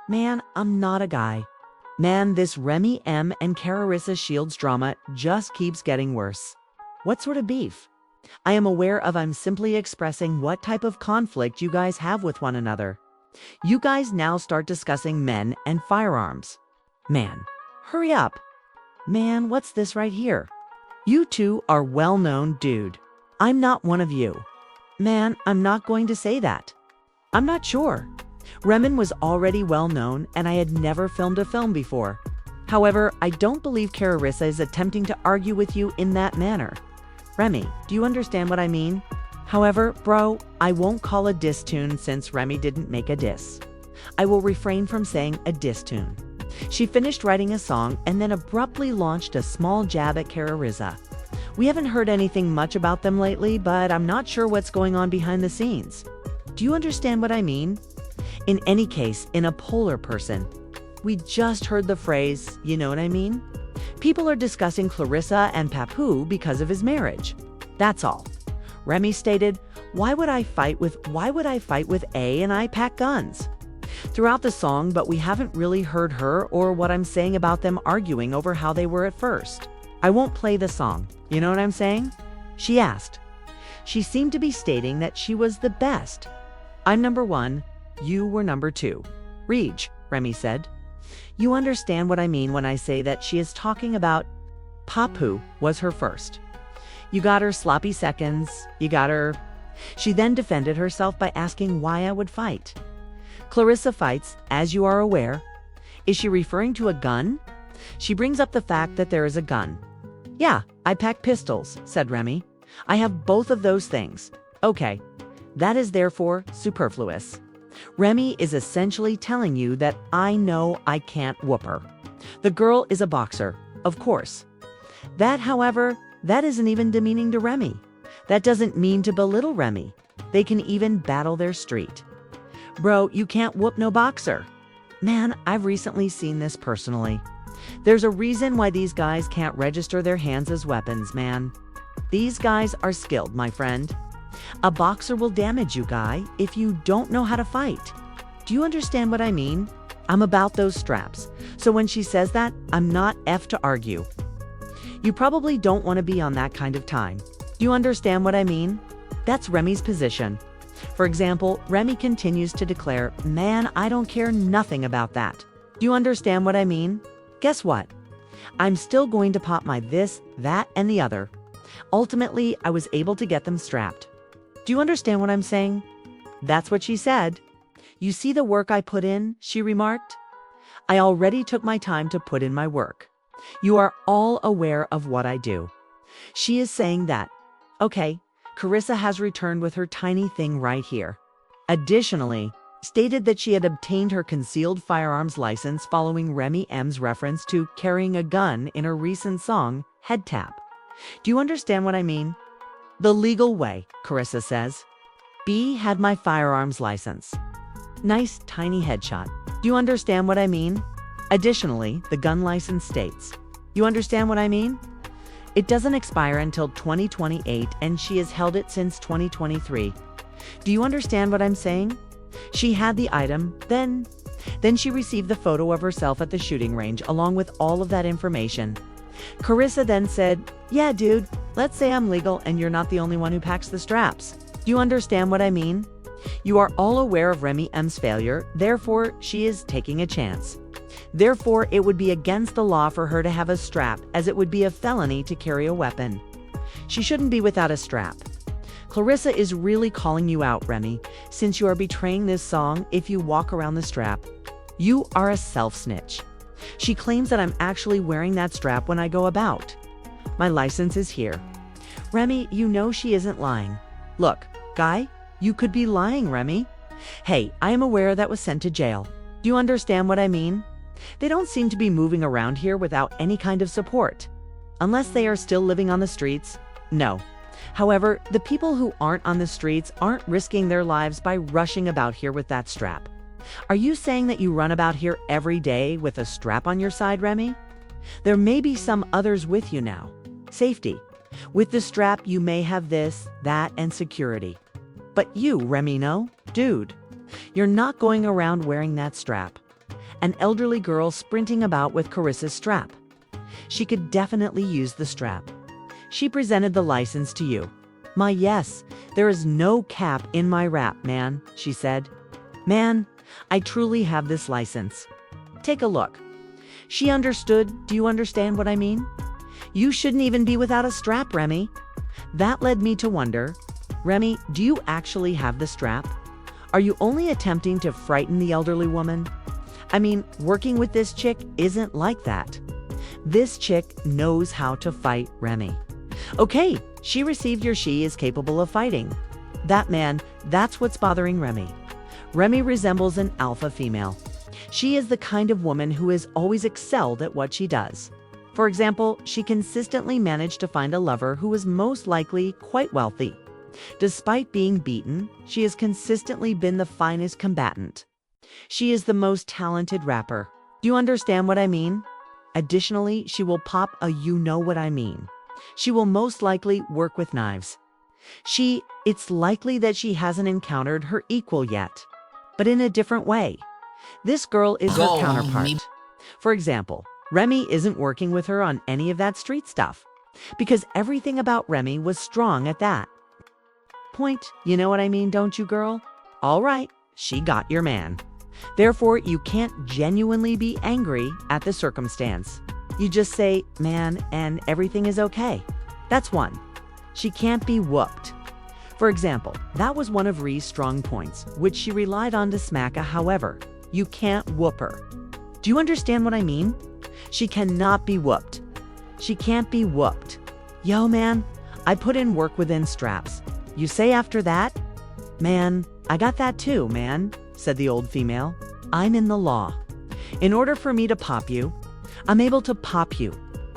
Man, I'm not a guy. Man, this Remy M and Claressa Shields drama just keeps getting worse. What sort of beef? I am aware of. I'm simply expressing what type of conflict you guys have with one another. You guys now start discussing men and firearms. Man, hurry up. Man, what's this right here? You two are well-known, dude. I'm not one of you. Man, I'm not going to say that. I'm not sure. Remy was already well-known and I had never filmed a film before. However, I don't believe Claressa is attempting to argue with you in that manner. Remy, do you understand what I mean? However, bro, I won't call a diss tune since Remy didn't make a diss. I will refrain from saying a diss tune. She finished writing a song and then abruptly launched a small jab at Claressa. We haven't heard anything much about them lately, but I'm not sure what's going on behind the scenes. Do you understand what I mean? In any case, in a polar person, we just heard the phrase, you know what I mean? People are discussing Claressa and Papu because of his marriage. That's all. Remy stated, why would I fight with A and I pack guns? Throughout the song, but we haven't really heard her or what I'm saying about them arguing over how they were at first. I won't play the song, you know what I'm saying? She asked. She seemed to be stating that she was the best. I'm number one, you were number two. Reg, Remy said. You understand what I mean when I say that she is talking about Papu was her first. You got her sloppy seconds, you got her. She then defended herself by asking why I would fight. Claressa fights, as you are aware. Is she referring to a gun? She brings up the fact that there is a gun. Yeah, I pack pistols, said Remy. I have both of those things. Okay, that is therefore superfluous. Remy is essentially telling you that I know I can't whoop her. The girl is a boxer, of course. That, however, that isn't even demeaning to Remy. That doesn't mean to belittle Remy. They can even battle their street. Bro, you can't whoop no boxer. Man, I've recently seen this personally. There's a reason why these guys can't register their hands as weapons, man. These guys are skilled, my friend. A boxer will damage you, guy, if you don't know how to fight. Do you understand what I mean? I'm about those straps. So when she says that, I'm not F to argue. You probably don't want to be on that kind of time. Do you understand what I mean? That's Remy's position. For example, Remy continues to declare, man, I don't care nothing about that. Do you understand what I mean? Guess what? I'm still going to pop my this, that, and the other. Ultimately, I was able to get them strapped. Do you understand what I'm saying? That's what she said. You see the work I put in, she remarked. I already took my time to put in my work. You are all aware of what I do. She is saying that. Okay, Claressa has returned with her tiny thing right here. Additionally, stated that she had obtained her concealed firearms license following Remy M's reference to carrying a gun in her recent song, Head Tap. Do you understand what I mean? The legal way, Claressa says. B had my firearms license. Nice tiny headshot. Do you understand what I mean? Additionally, the gun license states. You understand what I mean? It doesn't expire until 2028 and she has held it since 2023. Do you understand what I'm saying? She had the item, then she received the photo of herself at the shooting range along with all of that information. Claressa then said, yeah, dude, let's say I'm legal and you're not the only one who packs the straps. Do you understand what I mean? You are all aware of Remy M's failure, therefore she is taking a chance. Therefore, it would be against the law for her to have a strap, as it would be a felony to carry a weapon. She shouldn't be without a strap. Claressa is really calling you out, Remy, since you are betraying this song if you walk around the strap. You are a self-snitch. She claims that I'm actually wearing that strap when I go about. My license is here. Remy, you know she isn't lying. Look, guy, you could be lying, Remy. Hey, I am aware that was sent to jail. Do you understand what I mean? They don't seem to be moving around here without any kind of support. Unless they are still living on the streets, no. However, the people who aren't on the streets aren't risking their lives by rushing about here with that strap. Are you saying that you run about here every day with a strap on your side, Remy? There may be some others with you now. Safety. With the strap, you may have this, that, and security. But you, Remy, no? Dude, you're not going around wearing that strap. an elderly girl sprinting about with Clarissa's strap. She could definitely use the strap. She presented the license to you. "My yes, there is no cap in my rap, man," she said. "Man, I truly have this license. Take a look." She understood. Do you understand what I mean? You shouldn't even be without a strap, Remy. That led me to wonder, Remy, do you actually have the strap? Are you only attempting to frighten the elderly woman? I mean, working with this chick isn't like that. This chick knows how to fight, Remy. Okay, she received your she is capable of fighting. That man, that's what's bothering Remy. Remy resembles an alpha female. She is the kind of woman who has always excelled at what she does. For example, she consistently managed to find a lover who was most likely quite wealthy. Despite being beaten, she has consistently been the finest combatant. She is the most talented rapper. Do you understand what I mean? Additionally, she will pop a you know what I mean. She will most likely work with knives. It's likely that she hasn't encountered her equal yet, but in a different way. This girl is her counterpart. For example, Remy isn't working with her on any of that street stuff, because everything about Remy was strong at that point. You know what I mean, don't you, girl? All right, she got your man. Therefore, you can't genuinely be angry at the circumstance. You just say, man, and everything is okay. That's one. She can't be whooped. For example, that was one of Rhee's strong points, which she relied on to smack a however. You can't whoop her. Do you understand what I mean? She cannot be whooped. She can't be whooped. Yo, man, I put in work within straps. You say after that? Man, I got that too, man, said the old female. I'm in the law. In order for me to pop you, I'm able to pop you.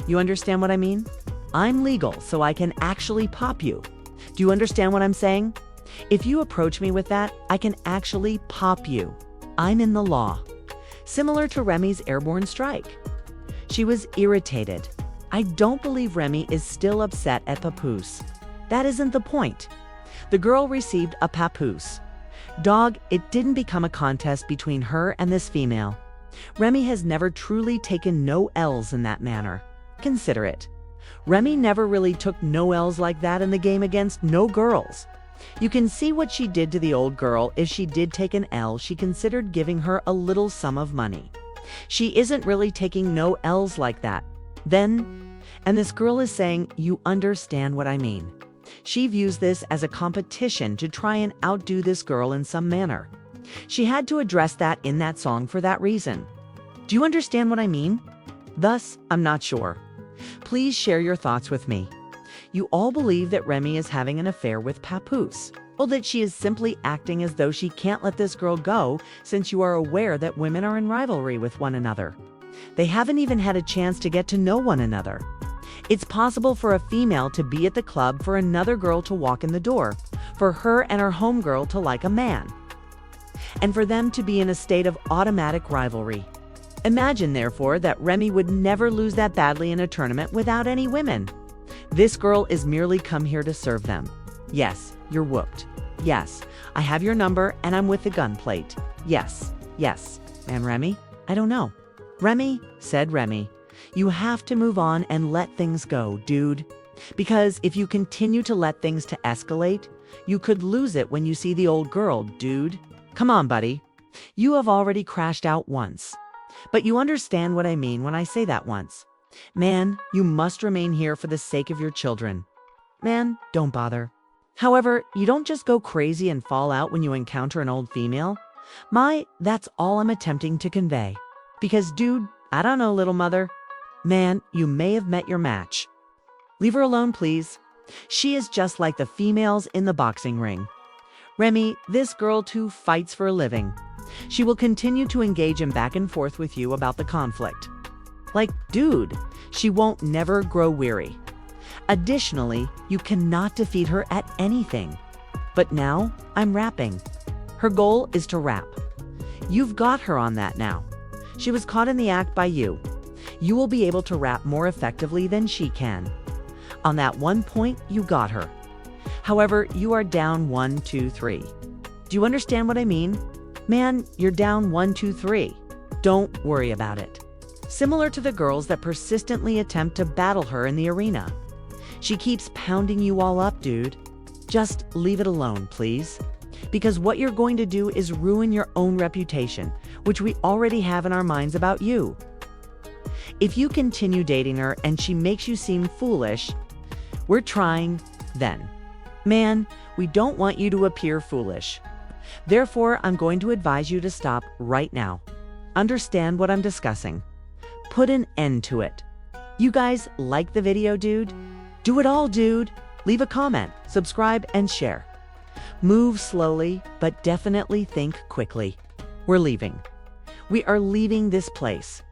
You understand what I mean? I'm legal, so I can actually pop you. Do you understand what I'm saying? If you approach me with that, I can actually pop you. I'm in the law. Similar to Remy's airborne strike. She was irritated. I don't believe Remy is still upset at Papoose. That isn't the point. The girl received a papoose. Dog, it didn't become a contest between her and this female. Remy has never truly taken no L's in that manner. Consider it. Remy never really took no L's like that in the game against no girls. You can see what she did to the old girl. If she did take an L, she considered giving her a little sum of money. She isn't really taking no L's like that. And this girl is saying, you understand what I mean. She views this as a competition to try and outdo this girl in some manner. She had to address that in that song for that reason. Do you understand what I mean? Thus, I'm not sure. Please share your thoughts with me. You all believe that Remy is having an affair with Papoose, or that she is simply acting as though she can't let this girl go, since you are aware that women are in rivalry with one another. They haven't even had a chance to get to know one another. It's possible for a female to be at the club for another girl to walk in the door, for her and her homegirl to like a man, and for them to be in a state of automatic rivalry. Imagine, therefore, that Remy would never lose that badly in a tournament without any women. This girl is merely come here to serve them. Yes, you're whooped. Yes, I have your number and I'm with the gun plate. Yes. And Remy? I don't know. Remy, said Remy, you have to move on and let things go, dude. Because if you continue to let things to escalate, you could lose it when you see the old girl, dude. Come on, buddy. You have already crashed out once. But you understand what I mean when I say that once. Man, you must remain here for the sake of your children. Man, don't bother. However, you don't just go crazy and fall out when you encounter an old female. That's all I'm attempting to convey. Because, dude, I don't know, little mother. Man, you may have met your match. Leave her alone, please. She is just like the females in the boxing ring. Remy, this girl too fights for a living. She will continue to engage in back and forth with you about the conflict. Like, dude, she won't never grow weary. Additionally, you cannot defeat her at anything. But now, I'm rapping. Her goal is to rap. You've got her on that now. She was caught in the act by you. You will be able to rap more effectively than she can. On that one point, you got her. However, you are down 1, 2, 3. Do you understand what I mean? Man, you're down 1, 2, 3. Don't worry about it. Similar to the girls that persistently attempt to battle her in the arena. She keeps pounding you all up, dude. Just leave it alone, please. Because what you're going to do is ruin your own reputation, which we already have in our minds about you. If you continue dating her and she makes you seem foolish, we're trying then. Man, we don't want you to appear foolish. Therefore, I'm going to advise you to stop right now. Understand what I'm discussing. Put an end to it. You guys like the video, dude? Do it all, dude. Leave a comment, subscribe, and share. Move slowly, but definitely think quickly. We're leaving. We are leaving this place.